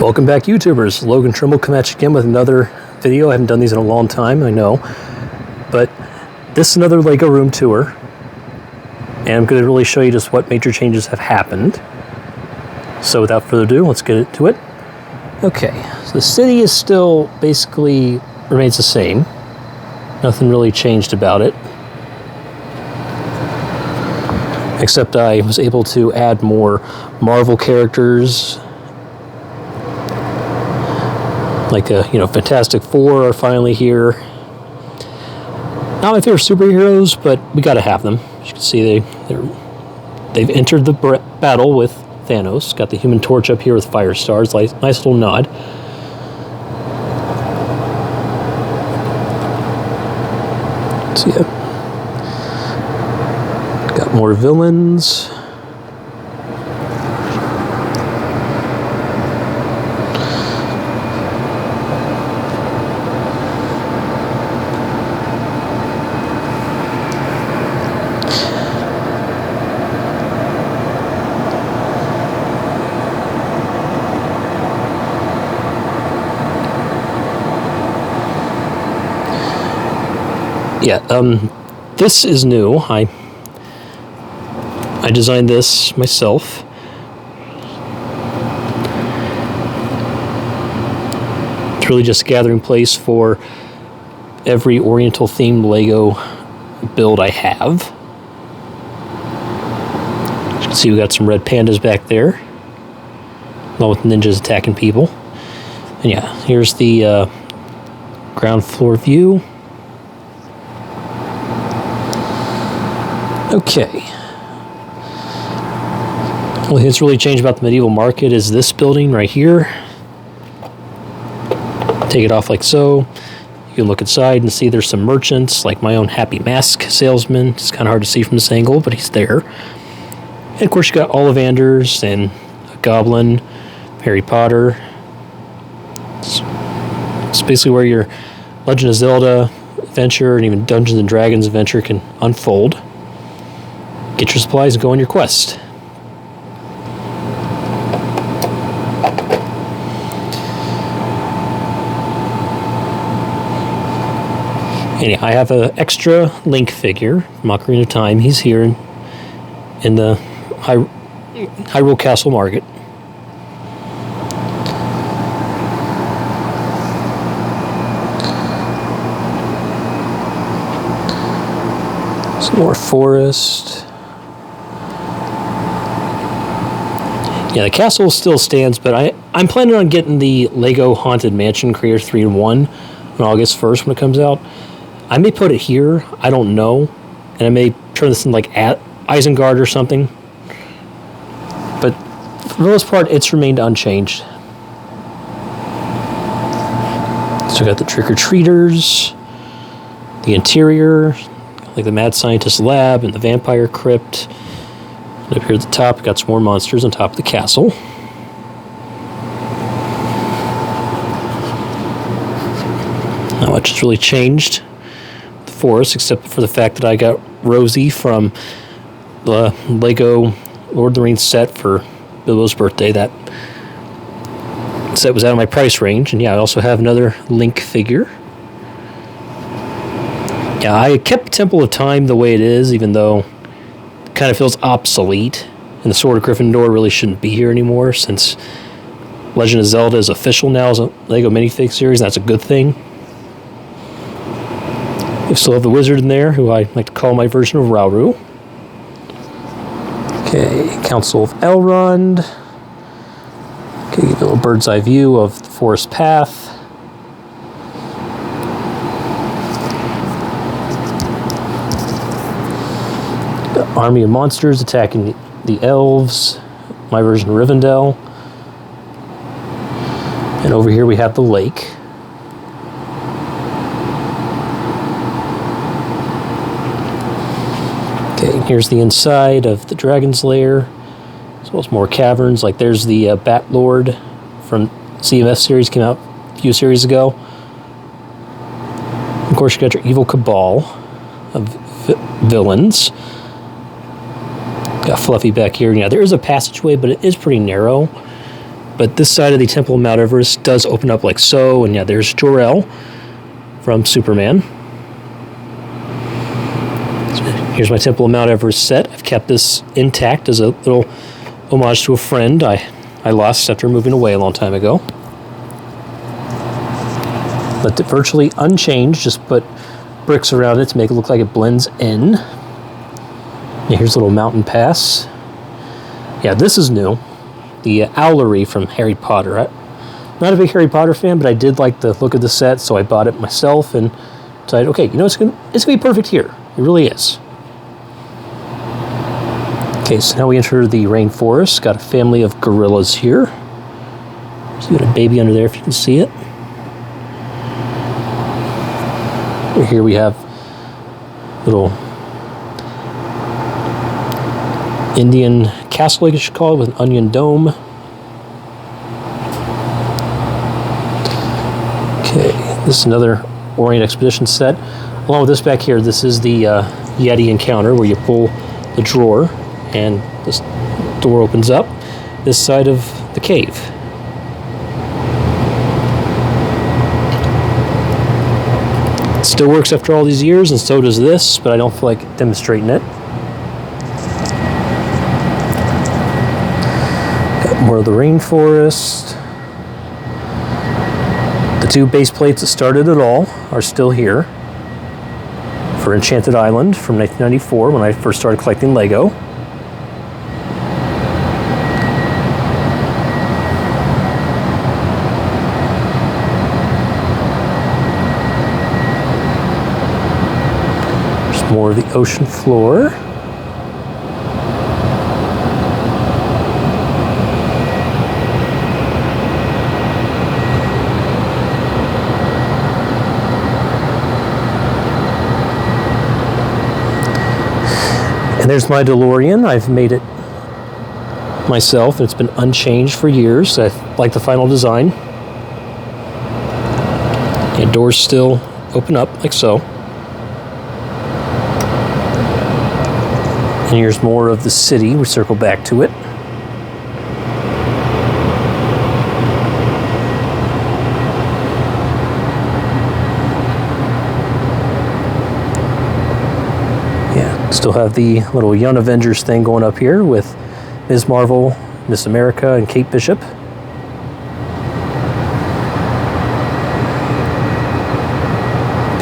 Welcome back, YouTubers. Logan Trimble come at you again with another video. I haven't done these in a long time, I know. But this is another LEGO room tour. And I'm going to really show you just what major changes have happened. So without further ado, let's get into it. Okay, so the city is still basically remains the same. Nothing really changed about it. Except I was able to add more Marvel characters. Like, Fantastic Four are finally here. Not my favorite superheroes, but we gotta have them. As you can see, they've entered the battle with Thanos. Got the Human Torch up here with fire stars. Nice little nod. So yeah. Got more villains. Yeah, this is new. I designed this myself. It's really just a gathering place for every Oriental themed LEGO build I have. As you can see, we got some red pandas back there, along with ninjas attacking people. And yeah, here's the ground floor view. Okay. Well, what's really changed about the medieval market is this building right here. Take it off like so. You can look inside and see there's some merchants, like my own Happy Mask salesman. It's kind of hard to see from this angle, but he's there. And of course, you got Ollivanders and a Goblin, Harry Potter. It's basically where your Legend of Zelda adventure and even Dungeons and Dragons adventure can unfold. Get your supplies and go on your quest. Anyhow, I have an extra Link figure from Ocarina of Time. He's here in the Hyrule Castle Market. Some more forest. Yeah, the castle still stands, but I'm planning on getting the LEGO Haunted Mansion Creator 3-in-1 on August 1st when it comes out. I may put it here, I don't know, and I may turn this in like at Isengard or something. But for the most part, it's remained unchanged. So I got the trick-or-treaters, the interior, like the Mad Scientist Lab and the Vampire Crypt. And up here at the top, we got some more monsters on top of the castle. Not much has really changed with the forest, except for the fact that I got Rosie from the LEGO Lord of the Rings set for Bilbo's birthday. That set was out of my price range. And yeah, I also have another Link figure. Yeah, I kept Temple of Time the way it is, even though it kind of feels obsolete. And the Sword of Gryffindor really shouldn't be here anymore, since Legend of Zelda is official now as a LEGO minifig series, and that's a good thing. We still have the wizard in there, who I like to call my version of Rauru. Okay, Council of Elrond. Okay, give a little bird's eye view of the forest path. Army of monsters attacking the elves, my version of Rivendell. And over here we have the lake. Okay, and here's the inside of the Dragon's Lair, as well as more caverns. Like there's the Bat Lord from CMF series, came out a few series ago. Of course, you got your evil cabal of villains. Got Fluffy back here. Yeah, there is a passageway, but it is pretty narrow. But this side of the Temple of Mount Everest does open up like so, and yeah, there's Jor-El from Superman. Here's my Temple of Mount Everest set. I've kept this intact as a little homage to a friend I lost after moving away a long time ago. Left it virtually unchanged, just put bricks around it to make it look like it blends in. Yeah, here's a little mountain pass. Yeah, this is new. The owlery from Harry Potter. I'm not a big Harry Potter fan, but I did like the look of the set, so I bought it myself and decided, okay, you know, it's gonna be perfect here. It really is. Okay, so now we enter the rainforest. Got a family of gorillas here. So you got a baby under there if you can see it. Here we have little Indian castle, I guess you should call it, with an onion dome. Okay, this is another Orient Expedition set. Along with this back here, this is the Yeti encounter where you pull the drawer and this door opens up this side of the cave. It still works after all these years, and so does this, but I don't feel like demonstrating it. Got more of the rainforest. The two base plates that started it all are still here for Enchanted Island from 1994 when I first started collecting Lego. There's more of the ocean floor. And there's my DeLorean. I've made it myself, and it's been unchanged for years. I like the final design. And doors still open up like so. And here's more of the city. We circle back to it. Still have the little Young Avengers thing going up here with Ms. Marvel, Miss America, and Kate Bishop.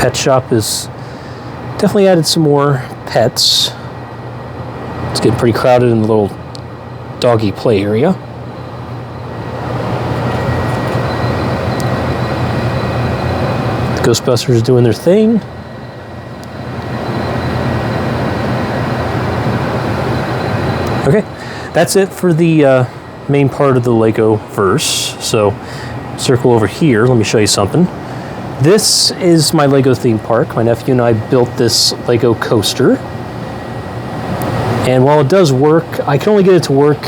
Pet shop is definitely added some more pets. It's getting pretty crowded in the little doggy play area. The Ghostbusters doing their thing. Okay, that's it for the main part of the Lego verse. So, circle over here. Let me show you something. This is my Lego theme park. My nephew and I built this Lego coaster. And while it does work, I can only get it to work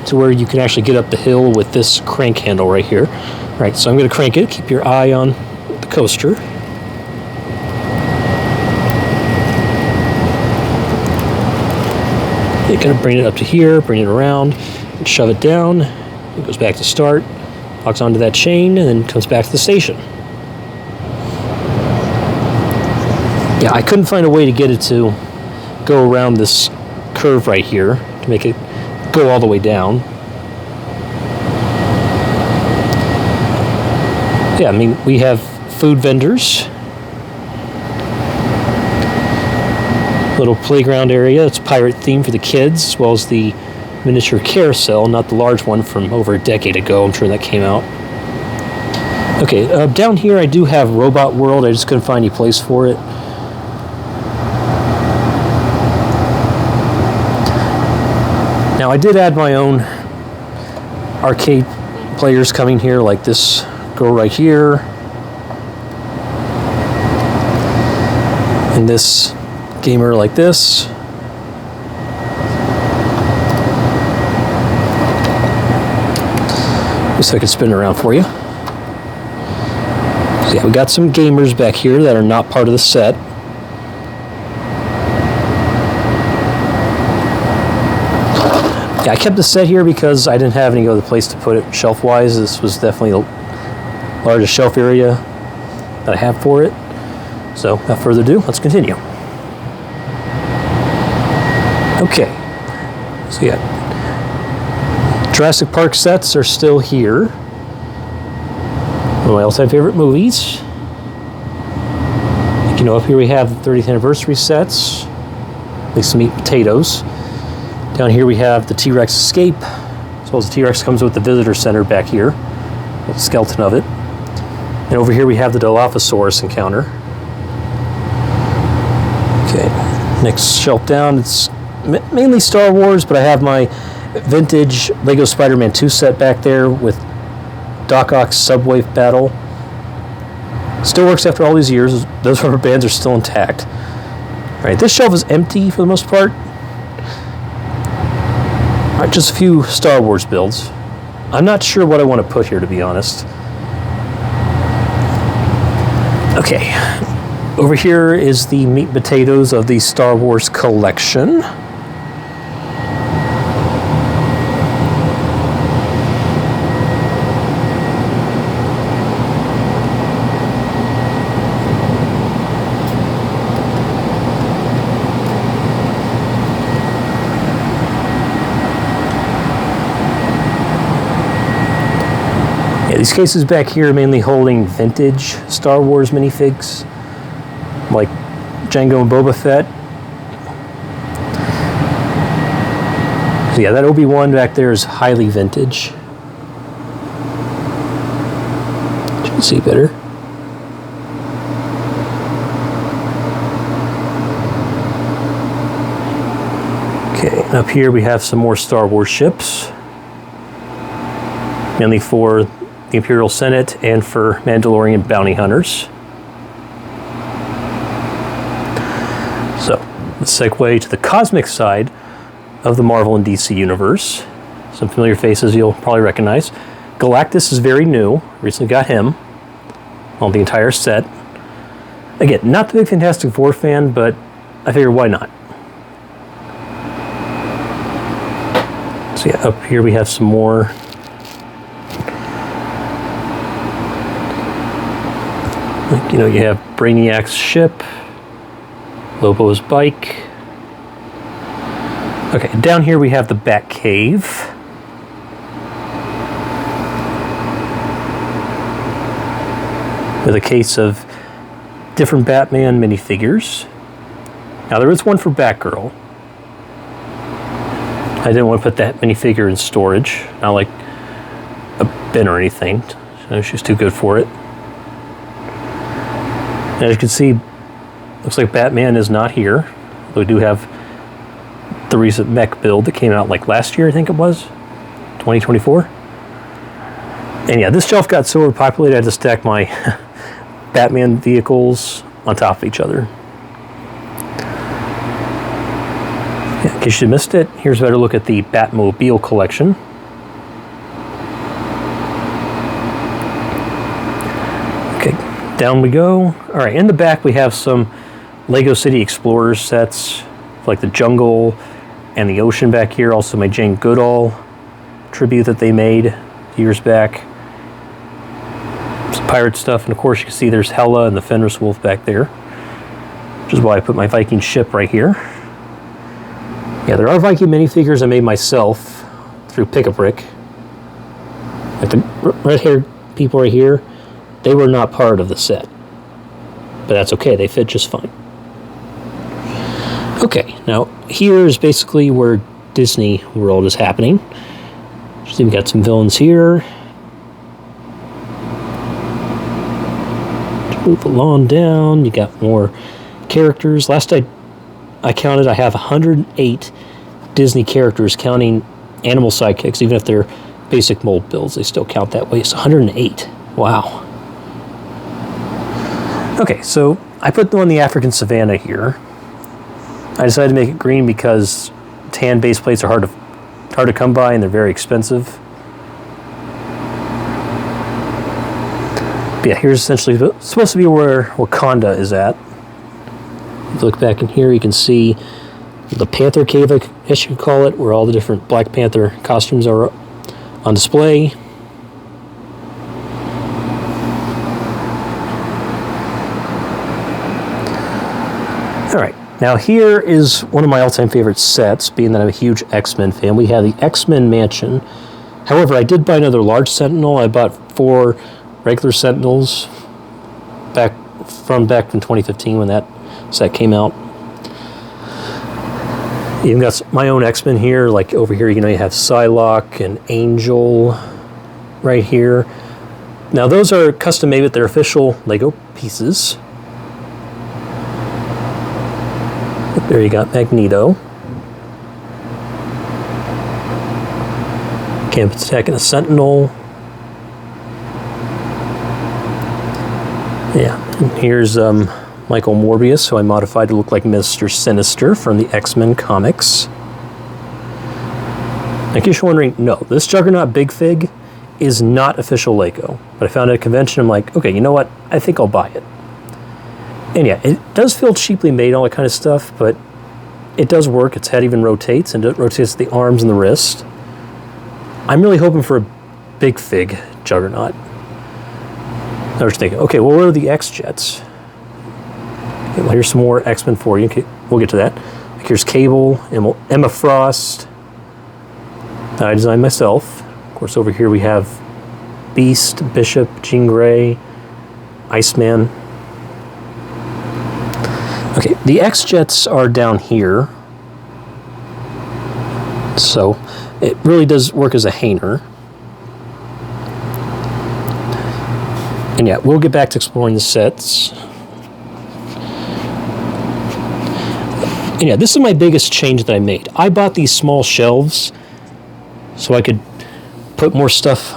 to where you can actually get up the hill with this crank handle right here. All right, so I'm going to crank it. Keep your eye on the coaster. You're going to bring it up to here, bring it around, and shove it down. It goes back to start, locks onto that chain, and then comes back to the station. Yeah, I couldn't find a way to get it to go around this curve right here to make it go all the way down. Yeah, I mean, we have food vendors. Little playground area. It's pirate themed for the kids, as well as the miniature carousel, not the large one from over a decade ago. I'm sure that came out. Okay, down here I do have Robot World. I just couldn't find any place for it. Now I did add my own arcade players coming here, like this girl right here, and this gamer like this. Just so I can spin it around for you. So yeah, we got some gamers back here that are not part of the set. Yeah, I kept the set here because I didn't have any other place to put it shelf-wise. This was definitely the largest shelf area that I have for it. So, without further ado, let's continue. Okay, so yeah, Jurassic Park sets are still here. One of my all-time favorite movies. You know, up here we have the 30th anniversary sets, at least some meat and potatoes. Down here we have the T-Rex Escape, as well as the T-Rex comes with the visitor center back here, with the skeleton of it. And over here we have the Dilophosaurus encounter. Okay, next shelf down, it's mainly Star Wars, but I have my vintage Lego Spider-Man 2 set back there with Doc Ock's Subway battle. Still works after all these years. Those rubber bands are still intact. All right, this shelf is empty for the most part. All right, just a few Star Wars builds. I'm not sure what I want to put here, to be honest. Okay, over here is the meat and potatoes of the Star Wars collection. These cases back here are mainly holding vintage Star Wars minifigs, like Jango and Boba Fett. So yeah, that Obi-Wan back there is highly vintage. You can see better. Okay, up here we have some more Star Wars ships, mainly for the Imperial Senate and for Mandalorian bounty hunters. So, let's segue to the cosmic side of the Marvel and DC universe. Some familiar faces you'll probably recognize. Galactus is very new. Recently got him on the entire set. Again, not the big Fantastic Four fan, but I figured why not? So yeah, up here we have some more. You know, you have Brainiac's ship, Lobo's bike. Okay, down here we have the Bat Cave. With a case of different Batman minifigures. Now there is one for Batgirl. I didn't want to put that minifigure in storage, not like a bin or anything. So she's too good for it. As you can see, looks like Batman is not here. We do have the recent mech build that came out like last year, I think it was, 2024. And yeah, this shelf got so overpopulated I had to stack my Batman vehicles on top of each other. Yeah, in case you missed it, here's a better look at the Batmobile collection. Down we go. All right, in the back we have some Lego City Explorers sets, like the jungle and the ocean back here. Also my Jane Goodall tribute that they made years back. Some pirate stuff, and of course you can see there's Hela and the Fenris Wolf back there, which is why I put my Viking ship right here. Yeah, there are Viking minifigures I made myself through Pick-a-Brick. Like the red-haired people right here, they were not part of the set, but that's okay, they fit just fine. Okay, now here is basically where Disney World is happening. Just even got some villains here. Move the lawn down, you got more characters. Last I counted, I have 108 Disney characters, counting animal sidekicks. Even if they're basic mold builds, they still count that way. It's 108. Wow. Okay, so I put them on the African savanna here. I decided to make it green because tan base plates are hard to come by and they're very expensive. But yeah, here's essentially supposed to be where Wakanda is at. If you look back in here, you can see the Panther Cave guess you could call it, where all the different Black Panther costumes are on display. Alright, now here is one of my all-time favorite sets, being that I'm a huge X-Men fan. We have the X-Men Mansion. However, I did buy another large Sentinel. I bought 4 regular Sentinels back from 2015 when that set came out. Even got my own X-Men here, like over here, you know, you have Psylocke and Angel right here. Now those are custom made with their official Lego pieces. There you got Magneto. Campus attacking a Sentinel. Yeah, and here's Michael Morbius, who I modified to look like Mr. Sinister from the X-Men comics. In case you're wondering, no, this Juggernaut Big Fig is not official Lego. But I found it at a convention, I'm like, okay, you know what? I think I'll buy it. And yeah, it does feel cheaply made, all that kind of stuff, but it does work. Its head even rotates, and it rotates the arms and the wrist. I'm really hoping for a Big Fig Juggernaut. I was thinking, okay, well, what are the X-Jets? Okay, well, here's some more X-Men for you. Okay, we'll get to that. Like, here's Cable, Emma Frost, that I designed myself. Of course, over here we have Beast, Bishop, Jean Grey, Iceman. Okay, the X-Jets are down here. So, it really does work as a hanger. And yeah, we'll get back to exploring the sets. And yeah, this is my biggest change that I made. I bought these small shelves so I could put more stuff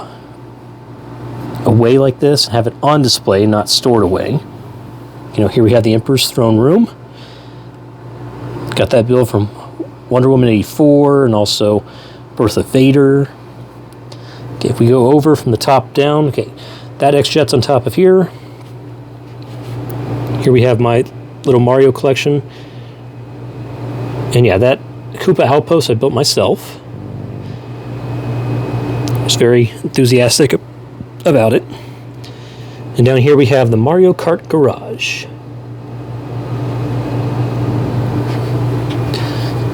away like this and have it on display, not stored away. You know, here we have the Emperor's Throne Room. Got that build from Wonder Woman 84 and also Birth of Vader. Okay, if we go over from the top down, okay, that X-Jet's on top of here. Here we have my little Mario collection. And yeah, that Koopa Outpost I built myself. I was very enthusiastic about it. And down here we have the Mario Kart Garage.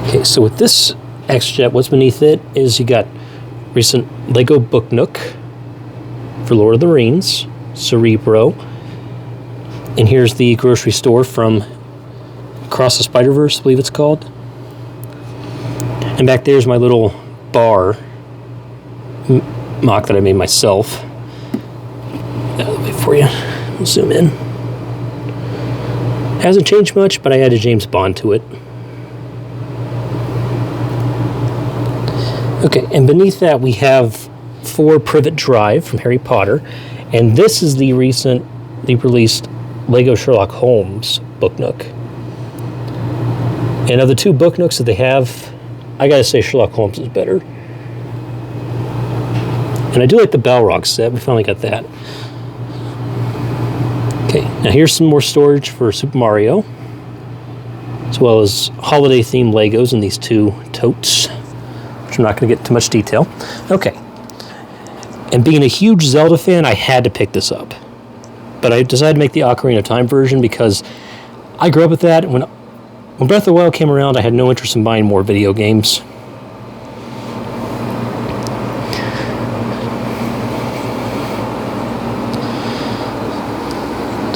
Okay, so with this X-Jet, what's beneath it is you got recent Lego Book Nook for Lord of the Rings, Cerebro. And here's the grocery store from Across the Spider-Verse, I believe it's called. And back there's my little bar mock that I made myself. I'll wait for you. We'll zoom in. Hasn't changed much, but I added James Bond to it. Okay, and beneath that we have 4 Privet Drive from Harry Potter, and this is the recently released Lego Sherlock Holmes Book Nook. And of the 2 Book Nooks that they have, I gotta say Sherlock Holmes is better. And I do like the Balrog set, we finally got that. Okay, now here's some more storage for Super Mario, as well as holiday-themed Legos in these 2 totes, which I'm not going to get into much detail. Okay, and being a huge Zelda fan, I had to pick this up. But I decided to make the Ocarina of Time version because I grew up with that. When Breath of the Wild came around, I had no interest in buying more video games.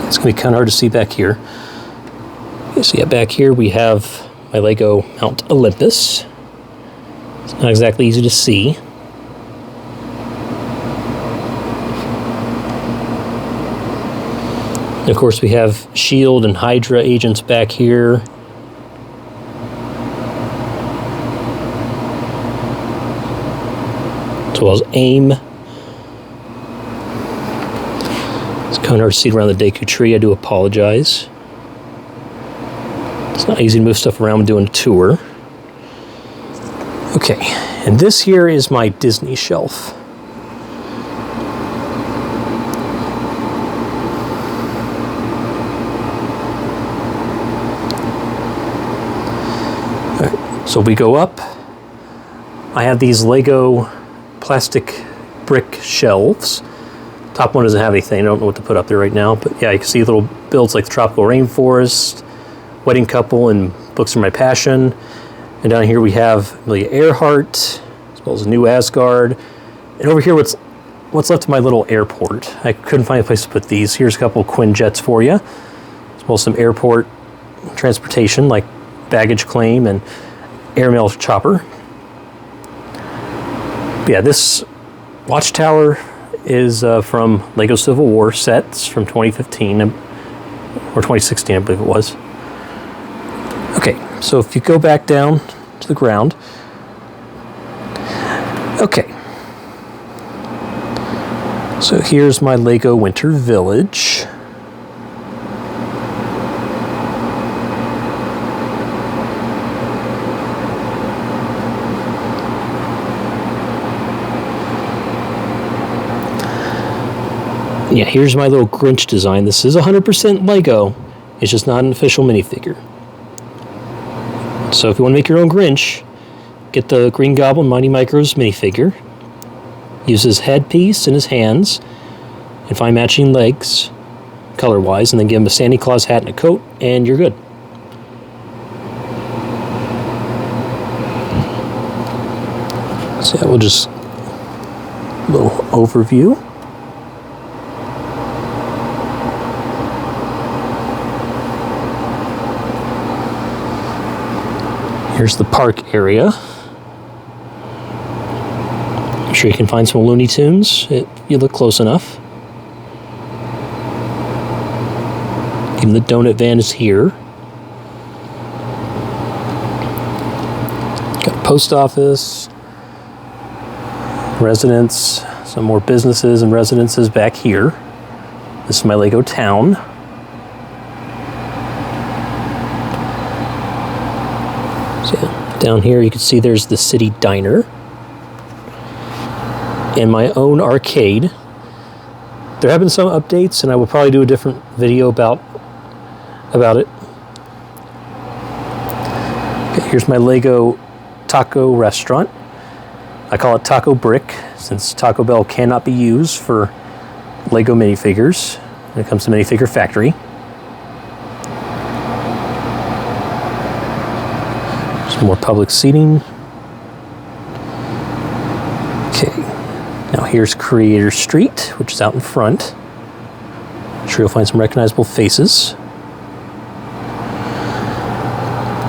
It's going to be kind of hard to see back here. Okay, so yeah, back here we have my Lego Mount Olympus. It's not exactly easy to see. And of course we have S.H.I.E.L.D. and Hydra agents back here. As well as AIM. It's kind of hard to see around the Deku tree, I do apologize. It's not easy to move stuff around when doing a tour. Okay, and this here is my Disney shelf. All right, so we go up. I have these Lego plastic brick shelves. Top one doesn't have anything. I don't know what to put up there right now. But yeah, you can see little builds like the Tropical Rainforest, Wedding Couple, and Books of My Passion. And down here we have Amelia Earhart, as well as New Asgard. And over here, what's left of my little airport. I couldn't find a place to put these. Here's a couple Quinjets for you, as well as some airport transportation like baggage claim and airmail chopper. But yeah, this watchtower is from Lego Civil War sets from 2015 or 2016, I believe it was. Okay, so if you go back down to the ground. Okay. So here's my Lego Winter Village. Yeah, here's my little Grinch design. This is 100% Lego. It's just not an official minifigure. So if you want to make your own Grinch, get the Green Goblin Mighty Micros minifigure. Use his headpiece and his hands, and find matching legs, color-wise, and then give him a Santa Claus hat and a coat, and you're good. So yeah, we'll just a little overview. Here's the park area. I'm sure you can find some Looney Tunes if you look close enough. Even the donut van is here. Got a post office, residence, some more businesses and residences back here. This is my Lego town. So yeah, down here you can see there's the city diner and my own arcade. There have been some updates, and I will probably do a different video about it. Okay, here's my Lego taco restaurant. I call it Taco Brick, since Taco Bell cannot be used for Lego minifigures when it comes to Minifigure Factory. Some more public seating. Okay, now here's Creator Street, which is out in front. I'm sure you'll find some recognizable faces.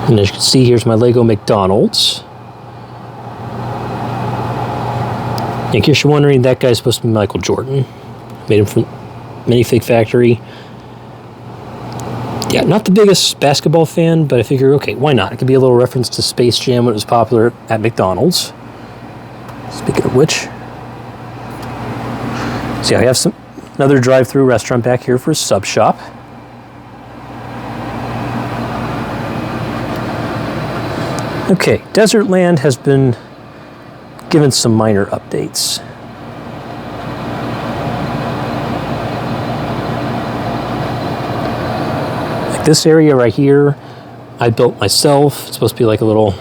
And as you can see, here's my Lego McDonald's. In case you're wondering, that guy's supposed to be Michael Jordan. Made him from Minifig Factory. Yeah, not the biggest basketball fan, but I figure, okay, why not? It could be a little reference to Space Jam when it was popular at McDonald's. Speaking of which. So yeah, we have another drive-through restaurant back here for a sub shop. Okay, Desertland has been given some minor updates. Like this area right here, I built myself. It's supposed to be like a little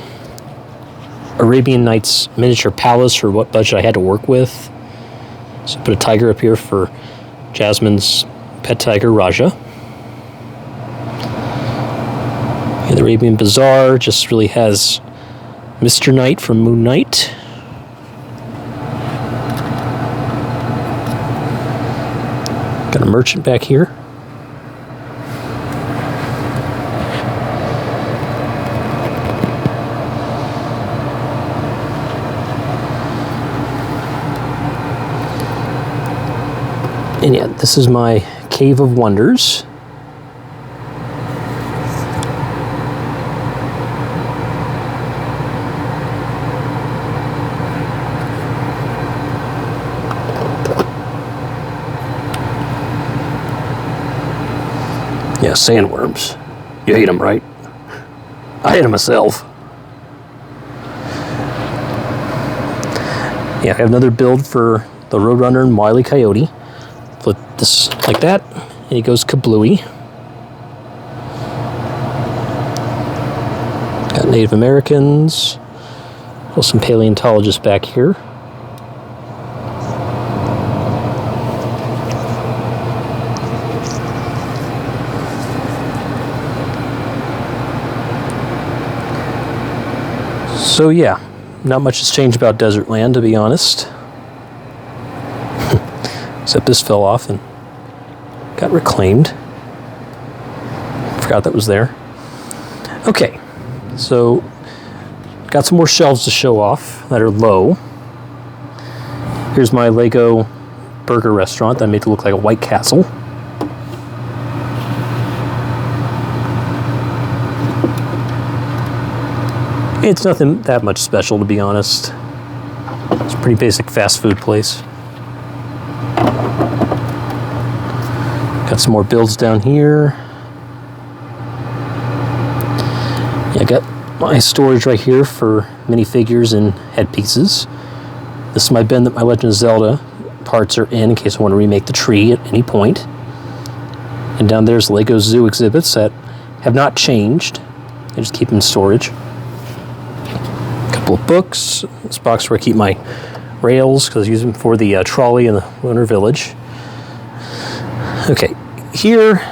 Arabian Nights miniature palace for what budget I had to work with. So I put a tiger up here for Jasmine's pet tiger, Raja. And the Arabian Bazaar just really has Mr. Knight from Moon Knight. Got a merchant back here. And yeah, this is my Cave of Wonders. Yeah, sandworms. You hate them, right? I hate them myself. Yeah, I have another build for the Roadrunner and Wile E. Coyote. Flip this like that, and he goes kablooey. Got Native Americans, Well, some paleontologists back here. So yeah, not much has changed about desert land, to be honest. Except this fell off and got reclaimed. Forgot that was there. Okay, so got some more shelves to show off that are low. Here's my Lego burger restaurant that I made to look like a White Castle. It's nothing that much special, to be honest. It's a pretty basic fast food place. Got some more builds down here. Yeah, I got my storage right here for minifigures and headpieces. This is my bin that my Legend of Zelda parts are in case I want to remake the tree at any point. And down there's Lego Zoo exhibits that have not changed. I just keep them in storage. Couple of books. This box where I keep my rails because I use them for the trolley in the Lunar Village. Okay, here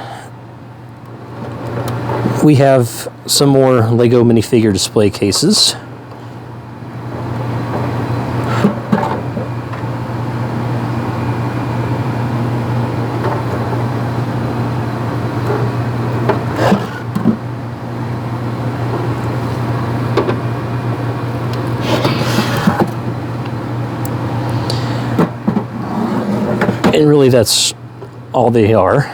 we have some more Lego minifigure display cases. And really that's all they are.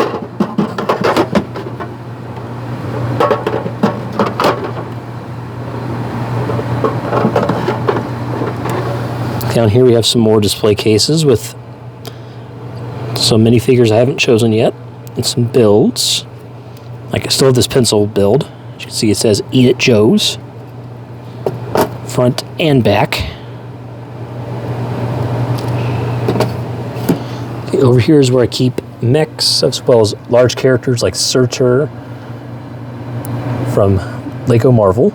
Down here we have some more display cases with some minifigures I haven't chosen yet, and some builds. Like I still have this pencil build. As you can see, it says Eat at Joe's. Front and back. Okay, over here is where I keep mechs as well as large characters like Surtur from Lego Marvel.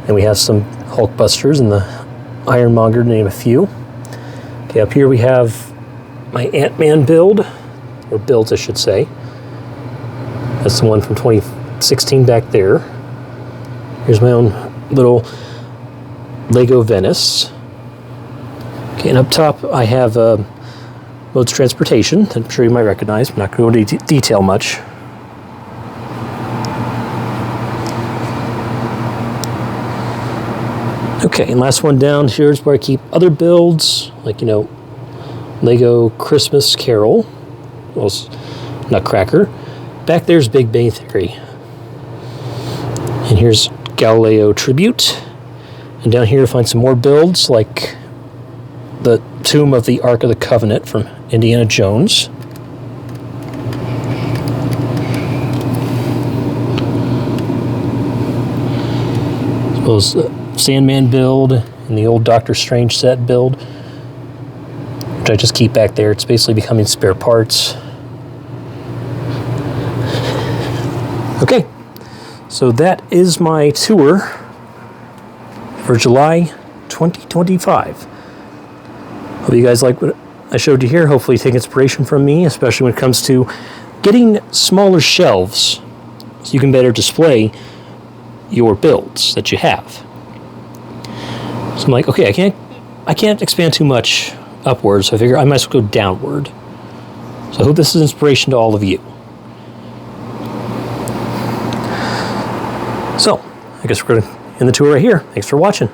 And we have some Hulkbusters and the Ironmonger, to name a few. Okay, up here we have my Ant-Man build, or builds I should say. That's the one from 2016 back there. Here's my own little Lego Venice. Okay, and up top I have modes of transportation that I'm sure you might recognize. I'm not going to go into detail much. Okay, and last one down here is where I keep other builds, like, you know, Lego Christmas Carol, well, Nutcracker. Back there's Big Bang Theory. And here's Galileo Tribute. And down here you find some more builds, like the Tomb of the Ark of the Covenant from Indiana Jones. As well as the Sandman build and the old Doctor Strange set build, which I just keep back there. It's basically becoming spare parts. Okay, so that is my tour for July 2025. Hope you guys like what I showed you here. Hopefully you take inspiration from me, especially when it comes to getting smaller shelves so you can better display your builds that you have. So I'm like, okay, I can't expand too much upwards, so I figure I might as well go downward. So I hope this is inspiration to all of you. So, I guess we're going to end the tour right here. Thanks for watching.